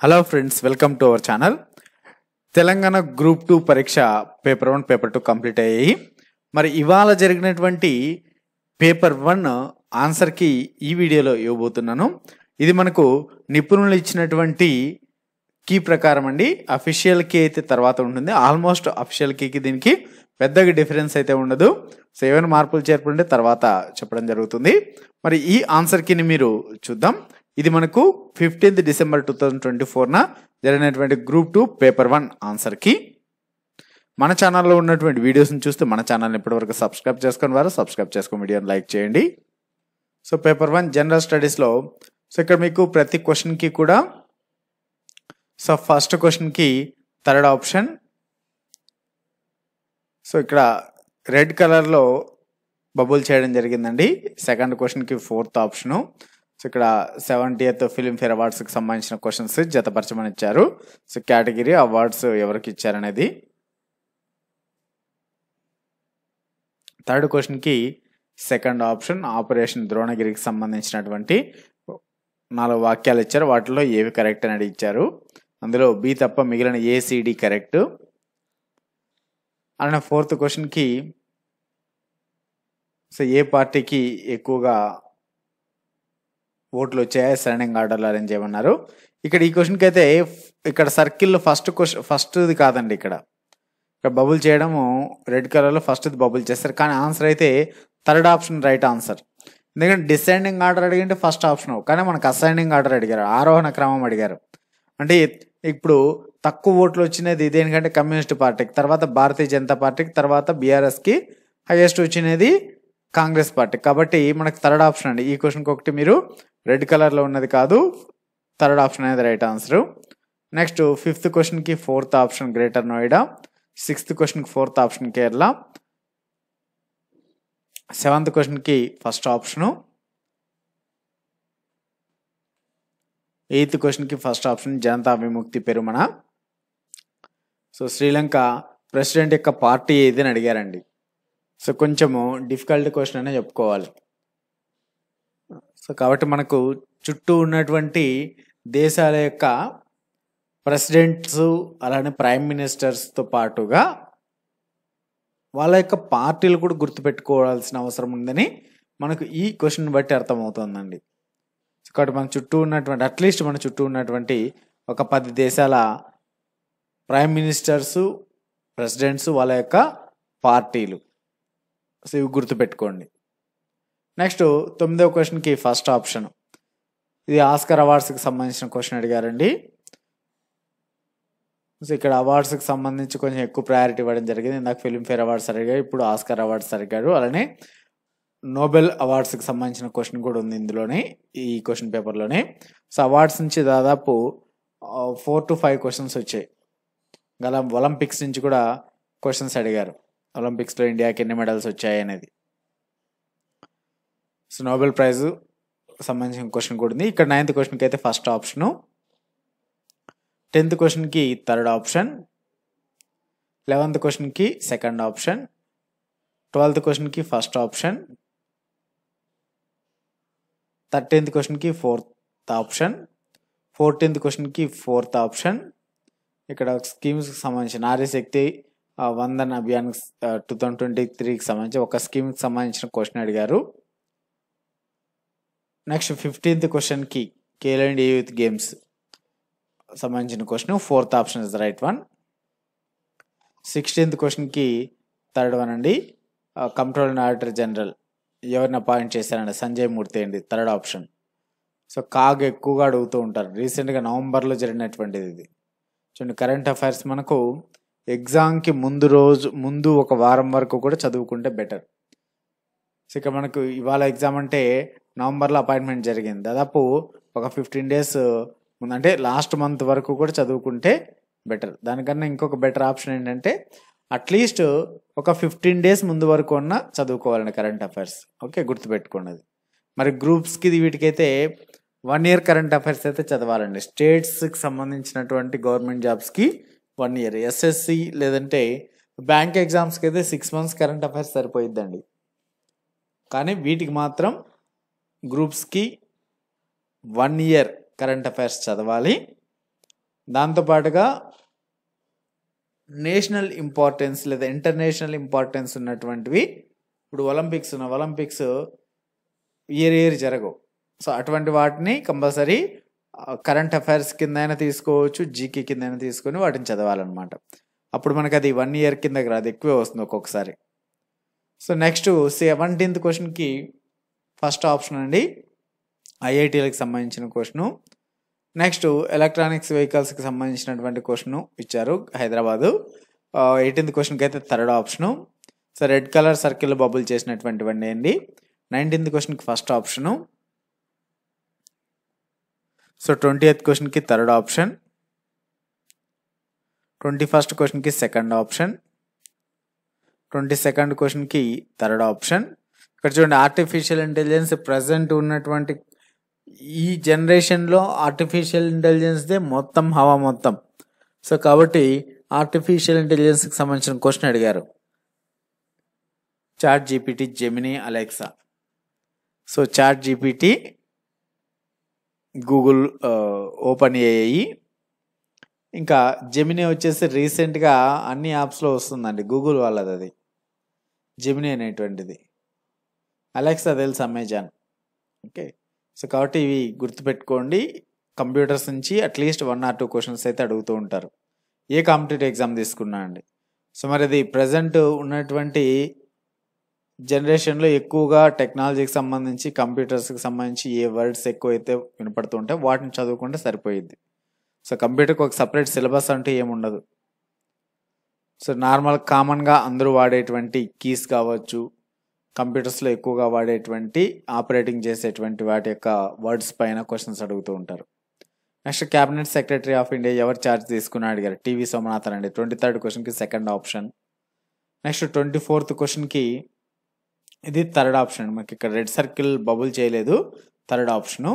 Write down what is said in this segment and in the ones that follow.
Hello friends, welcome to our channel. Telangana group 2 పరీక్ష paper 1 paper 2 complete అయ్యాయి. మరి ఇవాళ జరిగినటువంటి పేపర్ 1 ఆన్సర్కి ఈ వీడియోలో ఇవ్వబోతున్నాను. ఇది మనకు నిపుణులు ఇచ్చినటువంటి కీ ప్రకారం అండి. అఫీషియల్ కీ అయితే తర్వాత ఉంటుంది. ఆల్మోస్ట్ అఫీషియల్ కీకి దీనికి పెద్దగా డిఫరెన్స్ అయితే ఉండదు. సో ఏమైనా మార్పులు చేర్పుంటే తర్వాత చెప్పడం జరుగుతుంది. మరి ఈ ఆన్సర్ కీని మీరు చూద్దాం. ఇది మనకు 15th డిసెంబర్ 2024 జరిగినటువంటి గ్రూప్ 2 పేపర్ 1 ఆన్సర్ కి. మన ఛానల్లో ఉన్నటువంటి వీడియోస్ని చూస్తే మన ఛానల్ని ఇప్పటివరకు సబ్స్క్రైబ్ చేసుకుని వారు సబ్స్క్రైబ్ చేసుకుని వీడియోని లైక్ చేయండి. సో పేపర్ 1 జనరల్ స్టడీస్లో సో ఇక్కడ మీకు ప్రతి క్వశ్చన్కి కూడా సో ఫస్ట్ క్వశ్చన్కి థర్డ్ ఆప్షన్, సో ఇక్కడ రెడ్ కలర్లో బబుల్ చేయడం జరిగిందండి. సెకండ్ క్వశ్చన్కి ఫోర్త్ ఆప్షను. సో ఇక్కడ 70th ఫిల్మ్ఫేర్ అవార్డ్స్కి సంబంధించిన క్వశ్చన్స్ జతపరచమని ఇచ్చారు. సో కేటగిరీ అవార్డ్స్ ఎవరికి ఇచ్చారనేది. థర్డ్ క్వశ్చన్కి సెకండ్ ఆప్షన్ ఆపరేషన్ ద్రోణగిరికి సంబంధించినటువంటి 4 వాక్యాలు ఇచ్చారు. వాటిలో ఏవి కరెక్ట్ అనేది ఇచ్చారు. అందులో బి తప్ప మిగిలిన ఏసిడి కరెక్ట్. అలానే ఫోర్త్ క్వశ్చన్కి సో ఏ పార్టీకి ఎక్కువగా ఓట్లు వచ్చాయో సరైన ఆర్డర్లో అరేంజ్ చేయమన్నారు. ఇక్కడ ఈ క్వశ్చన్కి అయితే ఇక్కడ సర్కిల్లో ఫస్ట్ది కాదండి. ఇక్కడ బబుల్ చేయడము రెడ్ కలర్లో ఫస్ట్ది బబుల్ చేస్తారు. కానీ ఆన్సర్ అయితే థర్డ్ ఆప్షన్ రైట్ ఆన్సర్. ఎందుకంటే డిసెండింగ్ ఆర్డర్ అడిగింటే ఫస్ట్ ఆప్షన్, కానీ మనకు అసైనింగ్ ఆర్డర్ అడిగారు, ఆరోహణ క్రమం అడిగారు. అంటే ఇప్పుడు తక్కువ ఓట్లు వచ్చినది దేనికంటే కమ్యూనిస్ట్ పార్టీకి, తర్వాత భారతీయ జనతా పార్టీకి, తర్వాత బీఆర్ఎస్కి, హైయెస్ట్ వచ్చినది కాంగ్రెస్ పార్టీ. కాబట్టి మనకు థర్డ్ ఆప్షన్ అండి. ఈ క్వశ్చన్కి ఒకటి మీరు రెడ్ కలర్లో ఉన్నది కాదు, థర్డ్ ఆప్షన్ అనేది రైట్ ఆన్సర్. నెక్స్ట్ ఫిఫ్త్ క్వశ్చన్కి fourth option greater Noida, sixth క్వశ్చన్కి ఫోర్త్ ఆప్షన్ కేరళ, సెవెంత్ క్వశ్చన్కి ఫస్ట్ ఆప్షను, ఎయిత్ క్వశ్చన్కి ఫస్ట్ ఆప్షన్ జనతా విముక్తి పెరుమణ. సో శ్రీలంక ప్రెసిడెంట్ యొక్క పార్టీ ఏది అని అడిగారండి. సో కొంచెము డిఫికల్ట్ క్వశ్చన్ అనే చెప్పుకోవాలి. సో కాబట్టి మనకు చుట్టూ ఉన్నటువంటి దేశాల యొక్క ప్రెసిడెంట్స్ అలానే ప్రైమ్ మినిస్టర్స్తో పాటుగా వాళ్ళ యొక్క పార్టీలు కూడా గుర్తుపెట్టుకోవాల్సిన అవసరం ఉందని మనకు ఈ క్వశ్చన్ బట్టి అర్థమవుతుందండి. కాబట్టి మన చుట్టూ ఉన్నటువంటి అట్లీస్ట్ మన చుట్టూ ఉన్నటువంటి ఒక 10 దేశాల ప్రైమ్ మినిస్టర్స్, ప్రెసిడెంట్స్, వాళ్ళ యొక్క పార్టీలు, సో ఇవి గుర్తుపెట్టుకోండి. నెక్స్ట్ 9వ క్వశ్చన్కి ఫస్ట్ ఆప్షన్, ఇది ఆస్కార్ అవార్డ్స్కి సంబంధించిన క్వశ్చన్ అడిగారండి. సో ఇక్కడ అవార్డ్స్కి సంబంధించి కొంచెం ఎక్కువ ప్రయారిటీ ఇవ్వడం జరిగింది. ఇందాక ఫిల్మ్ఫేర్ అవార్డ్స్ అడిగారు, ఇప్పుడు ఆస్కార్ అవార్డ్స్ అడిగారు. అలానే నోబెల్ అవార్డ్స్కి సంబంధించిన క్వశ్చన్ కూడా ఉంది ఇందులోనే, ఈ క్వశ్చన్ పేపర్లోనే. సో అవార్డ్స్ నుంచి దాదాపు 4 to 5 క్వశ్చన్స్ వచ్చాయి. ఒలింపిక్స్ నుంచి కూడా క్వశ్చన్స్ అడిగారు. ఒలింపిక్స్లో ఇండియాకి ఎన్ని మెడల్స్ వచ్చాయి అనేది. సో నోబెల్ ప్రైజ్ సంబంధించిన క్వశ్చన్ కూడా ఉంది. ఇక్కడ 9th క్వశ్చన్కి అయితే ఫస్ట్ ఆప్షను, 10th క్వశ్చన్కి థర్డ్ ఆప్షన్, 11th క్వశ్చన్కి సెకండ్ ఆప్షన్, 12th క్వశ్చన్కి ఫస్ట్ ఆప్షన్, 13th క్వశ్చన్కి ఫోర్త్ ఆప్షన్, 14th క్వశ్చన్కి ఫోర్త్ ఆప్షన్. ఇక్కడ స్కీమ్స్కి సంబంధించి నారీ శక్తి వందన్ అభియాన్ 2023కి సంబంధించి ఒక స్కీమ్కి సంబంధించిన క్వశ్చన్ అడిగారు. నెక్స్ట్ 15th క్వశ్చన్కి ఖేలో ఇండియా యూత్ గేమ్స్ సంబంధించిన question, fourth option is the right one. 16th క్వశ్చన్కి థర్డ్ వన్ అండి, కంట్రోలర్ ఆడిటర్ జనరల్ ఎవరిని అపాయింట్ చేశారండి, సంజయ్ మూర్తి అండి, థర్డ్ ఆప్షన్. సో కాగ్ ఎక్కువగా అడుగుతూ ఉంటారు. రీసెంట్గా నవంబర్లో జరిగినటువంటిది ఇది. చూడండి, కరెంట్ అఫైర్స్ మనకు ఎగ్జామ్కి ముందు ఒక వారం వరకు కూడా చదువుకుంటే బెటర్. సో ఇక్కడ మనకు ఇవాళ ఎగ్జామ్ అంటే నవంబర్లో అపాయింట్మెంట్ జరిగింది. దాదాపు ఒక 15 days ముందు, అంటే లాస్ట్ మంత్ వరకు కూడా చదువుకుంటే బెటర్. దానికన్నా ఇంకొక బెటర్ ఆప్షన్ ఏంటంటే అట్లీస్ట్ ఒక 15 days ముందు వరకు ఉన్న చదువుకోవాలండి కరెంట్ అఫైర్స్. ఓకే, గుర్తుపెట్టుకోండి అది. మరి గ్రూప్స్కి వీటికైతే 1 year కరెంట్ అఫైర్స్ అయితే చదవాలండి. స్టేట్స్కి సంబంధించినటువంటి గవర్నమెంట్ జాబ్స్కి 1 year, ఎస్ఎస్సి లేదంటే బ్యాంక్ ఎగ్జామ్స్కి అయితే 6 months కరెంట్ అఫైర్స్ సరిపోయిద్దండి. కానీ వీటికి మాత్రం గ్రూప్స్కి 1 year కరెంట్ అఫైర్స్ చదవాలి. దాంతోపాటుగా నేషనల్ ఇంపార్టెన్స్ లేదా ఇంటర్నేషనల్ ఇంపార్టెన్స్ ఉన్నటువంటివి, ఇప్పుడు ఒలింపిక్స్ ఇయర్ జరగవు. సో అటువంటి వాటిని కంపల్సరీ కరెంట్ అఫైర్స్ కింద అయినా తీసుకోవచ్చు, జీకే కింద అయినా తీసుకొని వాటిని చదవాలన్నమాట. అప్పుడు మనకు అది 1 year కిందకి రాదు, ఎక్కువే వస్తుంది ఒక్కొక్కసారి. సో నెక్స్ట్ 17th క్వశ్చన్కి ఫస్ట్ ఆప్షన్ అండి, ఐఐటీలకు సంబంధించిన క్వశ్చను. నెక్స్ట్ ఎలక్ట్రానిక్స్ వెహికల్స్కి సంబంధించినటువంటి క్వశ్చను ఇచ్చారు, హైదరాబాదు. 18th క్వశ్చన్కి అయితే third option. So red colour circle bubble చేసినటువంటివన్నీ అండి. 19th క్వశ్చన్కి ఫస్ట్ ఆప్షను. సో 20th క్వశ్చన్కి థర్డ్ ఆప్షన్. 21st క్వశ్చన్కి సెకండ్ ఆప్షన్. 22nd క్వశ్చన్కి థర్డ్ ఆప్షన్. ఇక్కడ చూడండి, ఆర్టిఫిషియల్ ఇంటెలిజెన్స్ ప్రజెంట్ ఉన్నటువంటి ఈ జనరేషన్లో ఆర్టిఫిషియల్ ఇంటెలిజెన్స్దే మొత్తం హవా మొత్తం. సో కాబట్టి ఆర్టిఫిషియల్ ఇంటెలిజెన్స్కి సంబంధించిన క్వశ్చన్ అడిగారు, ChatGPT, Gemini, Alexa. So ChatGPT Google open AI, ఇంకా జెమినీ వచ్చేసి రీసెంట్గా అన్ని యాప్స్లో వస్తుందండి, గూగుల్ వాళ్ళది అది జెమినీ అనేటువంటిది. అలెక్సా తెలుసు, అమెజాన్. ఓకే, సో కాబట్టి ఇవి గుర్తుపెట్టుకోండి. కంప్యూటర్స్ నుంచి అట్లీస్ట్ 1 or 2 క్వశ్చన్స్ అయితే అడుగుతూ ఉంటారు, ఏ కాంపిటేటివ్ ఎగ్జామ్ తీసుకున్నా అండి. సో మరి అది ప్రజెంట్ ఉన్నటువంటి జనరేషన్లో ఎక్కువగా టెక్నాలజీకి సంబంధించి, కంప్యూటర్స్కి సంబంధించి ఏ వర్డ్స్ ఎక్కువ అయితే వినపడుతూ ఉంటాయి వాటిని చదువుకుంటే సరిపోయిద్ది. సో కంప్యూటర్కి ఒక సపరేట్ సిలబస్ అంటూ ఏముండదు. సో నార్మల్ కామన్గా అందరూ వాడేటువంటి కీస్ కావచ్చు, కంప్యూటర్స్లో ఎక్కువగా వాడేటువంటి ఆపరేటింగ్ చేసేటువంటి వాటి యొక్క వర్డ్స్ పైన క్వశ్చన్స్ అడుగుతూ ఉంటారు. Next cabinet secretary of India ఎవరు ఛార్జ్ తీసుకుని అడిగారు, టీవీ సోమనాథన్ అండి. 23rd క్వశ్చన్కి సెకండ్ ఆప్షన్. నెక్స్ట్ 24th క్వశ్చన్కి ఇది థర్డ్ ఆప్షన్. మనకి ఇక్కడ రెడ్ సర్కిల్ బబుల్ చేయలేదు, థర్డ్ ఆప్షను.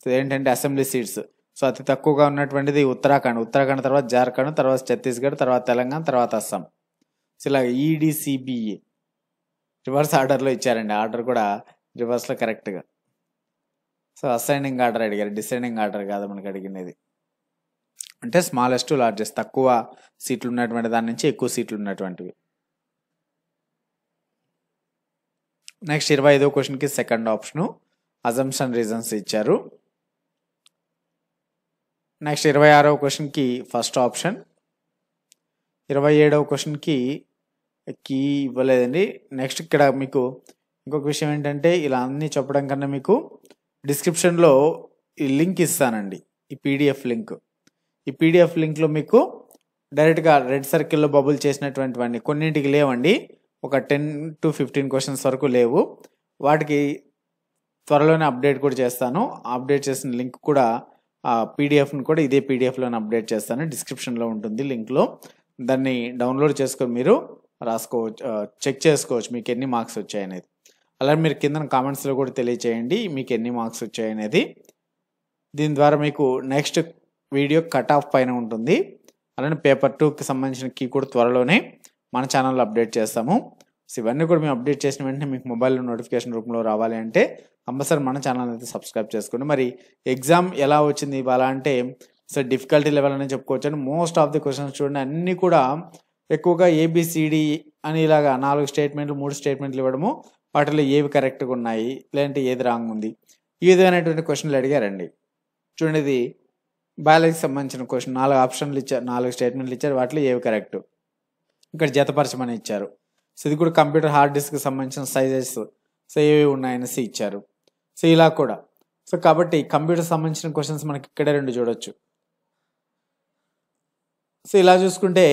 సో ఏంటంటే అసెంబ్లీ సీట్స్. సో అతి తక్కువగా ఉన్నటువంటిది ఉత్తరాఖండ్ తర్వాత జార్ఖండ్, తర్వాత ఛత్తీస్గఢ్, తర్వాత తెలంగాణ, తర్వాత అస్సాం. సో ఇలా ఈడీసీబీఏ రివర్స్ ఆర్డర్లో ఇచ్చారండి, ఆర్డర్ కూడా రివర్స్లో కరెక్ట్గా. సో అసెండింగ్ ఆర్డర్ అడిగారు, డిసెండింగ్ ఆర్డర్ కాదు మనకి అడిగినది. అంటే స్మాలెస్ట్ టు లార్జెస్ట్, తక్కువ సీట్లు ఉన్నటువంటి దాని నుంచి ఎక్కువ సీట్లు ఉన్నటువంటివి. నెక్స్ట్ 25వ క్వశ్చన్కి సెకండ్ ఆప్షను, అజంప్షన్ రీజన్స్ ఇచ్చారు. నెక్స్ట్ 26వ క్వశ్చన్కి ఫస్ట్ ఆప్షన్. 27వ క్వశ్చన్కి కీ ఇవ్వలేదండి. నెక్స్ట్ ఇక్కడ మీకు ఇంకొక విషయం ఏంటంటే, ఇలా అన్నీ చెప్పడం కన్నా మీకు డిస్క్రిప్షన్లో ఈ లింక్ ఇస్తానండి, ఈ పీడిఎఫ్ లింక్. ఈ పీడిఎఫ్ లింక్లో మీకు డైరెక్ట్గా రెడ్ సర్కిల్లో బబుల్ చేసినటువంటివన్నీ, కొన్నింటికి లేవండి, ఒక 10 to 15 క్వశ్చన్స్ వరకు లేవు. వాటికి త్వరలోనే అప్డేట్ కూడా చేస్తాను. అప్డేట్ చేసిన లింక్ కూడా, పీడిఎఫ్ని కూడా ఇదే పీడిఎఫ్లోనే అప్డేట్ చేస్తాను, డిస్క్రిప్షన్లో ఉంటుంది లింక్లో. దాన్ని డౌన్లోడ్ చేసుకొని మీరు రాసుకోవచ్చు, చెక్ చేసుకోవచ్చు మీకు ఎన్ని మార్క్స్ వచ్చాయనేది. అలాగే మీరు కింద కామెంట్స్లో కూడా తెలియచేయండి మీకు ఎన్ని మార్క్స్ వచ్చాయనేది. దీని ద్వారా మీకు నెక్స్ట్ వీడియో కట్ ఆఫ్ పైన ఉంటుంది. అలానే పేపర్ 2కి సంబంధించిన కీ కూడా త్వరలోనే మన ఛానల్లో అప్డేట్ చేస్తాము. సో ఇవన్నీ కూడా మేము అప్డేట్ చేసిన వెంటనే మీకు మొబైల్లో నోటిఫికేషన్ రూపంలో రావాలి అంటే కంపల్సరీ మన ఛానల్ అయితే సబ్స్క్రైబ్ చేసుకోండి. మరి ఎగ్జామ్ ఎలా వచ్చింది ఇవాళ అంటే, సో డిఫికల్టీ లెవెల్ అనేది చెప్పుకోవచ్చు అండి. మోస్ట్ ఆఫ్ ది క్వశ్చన్స్ చూడండి, అన్నీ కూడా ఎక్కువగా ఏబిసిడి అని ఇలాగా 4 స్టేట్మెంట్లు 3 స్టేట్మెంట్లు ఇవ్వడము, వాటిలో ఏవి కరెక్ట్గా ఉన్నాయి లేదంటే ఏది రాంగ్ ఉంది, ఈ విధమైనటువంటి క్వశ్చన్లు అడిగారండి. చూడండి, ఇది బయాలజీకి సంబంధించిన క్వశ్చన్, 4 ఆప్షన్లు ఇచ్చారు, 4 స్టేట్మెంట్లు ఇచ్చారు, వాటిలో ఏవి కరెక్ట్, ఇక్కడ జతపరచమని ఇచ్చారు. సో ఇది కూడా కంప్యూటర్ హార్డ్ డిస్క్కి సంబంధించిన సైజెస్ సో ఏవి ఉన్నాయనేసి ఇచ్చారు. సో ఇలా కూడా, సో కాబట్టి కంప్యూటర్ సంబంధించిన క్వశ్చన్స్ మనకి ఇక్కడే 2 చూడొచ్చు. సో ఇలా చూసుకుంటే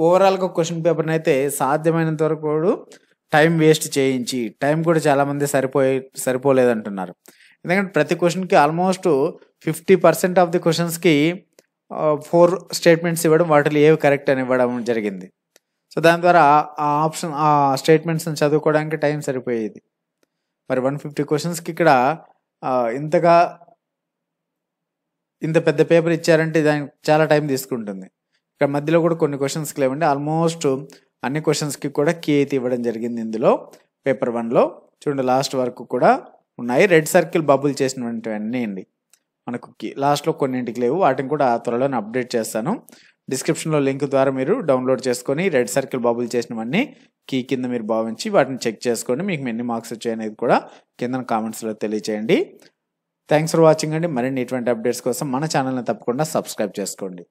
ఓవరాల్గా క్వశ్చన్ పేపర్ని అయితే సాధ్యమైనంత వరకు టైం వేస్ట్ చేయించి, టైం కూడా చాలామంది సరిపోలేదంటున్నారు. ఎందుకంటే ప్రతి క్వశ్చన్కి ఆల్మోస్ట్ 50% ఆఫ్ ది క్వశ్చన్స్కి 4 స్టేట్మెంట్స్ ఇవ్వడం, వాటిలో ఏవి కరెక్ట్ అని ఇవ్వడం జరిగింది. సో దాని ద్వారా ఆ స్టేట్మెంట్స్ని చదువుకోవడానికి టైం సరిపోయేది. మరి 150 క్వశ్చన్స్కి ఇక్కడ ఇంత పెద్ద పేపర్ ఇచ్చారంటే దానికి చాలా టైం తీసుకుంటుంది. ఇక్కడ మధ్యలో కూడా కొన్ని క్వశ్చన్స్కి లేవండి, ఆల్మోస్ట్ అన్ని క్వశ్చన్స్కి కూడా కీ అయితే ఇవ్వడం జరిగింది. ఇందులో పేపర్ 1లో చూడండి లాస్ట్ వరకు కూడా ఉన్నాయి. రెడ్ సర్కిల్ బబుల్ చేసినటువంటి అన్నీ అండి. మనకు లాస్ట్లో కొన్నింటికి లేవు, వాటిని కూడా త్వరలోనే అప్డేట్ చేస్తాను. డిస్క్రిప్షన్లో లింక్ ద్వారా మీరు డౌన్లోడ్ చేసుకొని రెడ్ సర్కిల్ బబుల్ చేసినవన్నీ కీ కింద మీరు భావించి వాటిని చెక్ చేసుకోండి. మీకు ఎన్ని మార్క్స్ వచ్చాయనేది కూడా కింద కామెంట్స్లో తెలియచేయండి. థ్యాంక్స్ ఫర్ వాచింగ్ అండి. మరిన్ని ఇటువంటి అప్డేట్స్ కోసం మన ఛానల్ని తప్పకుండా సబ్స్క్రైబ్ చేసుకోండి.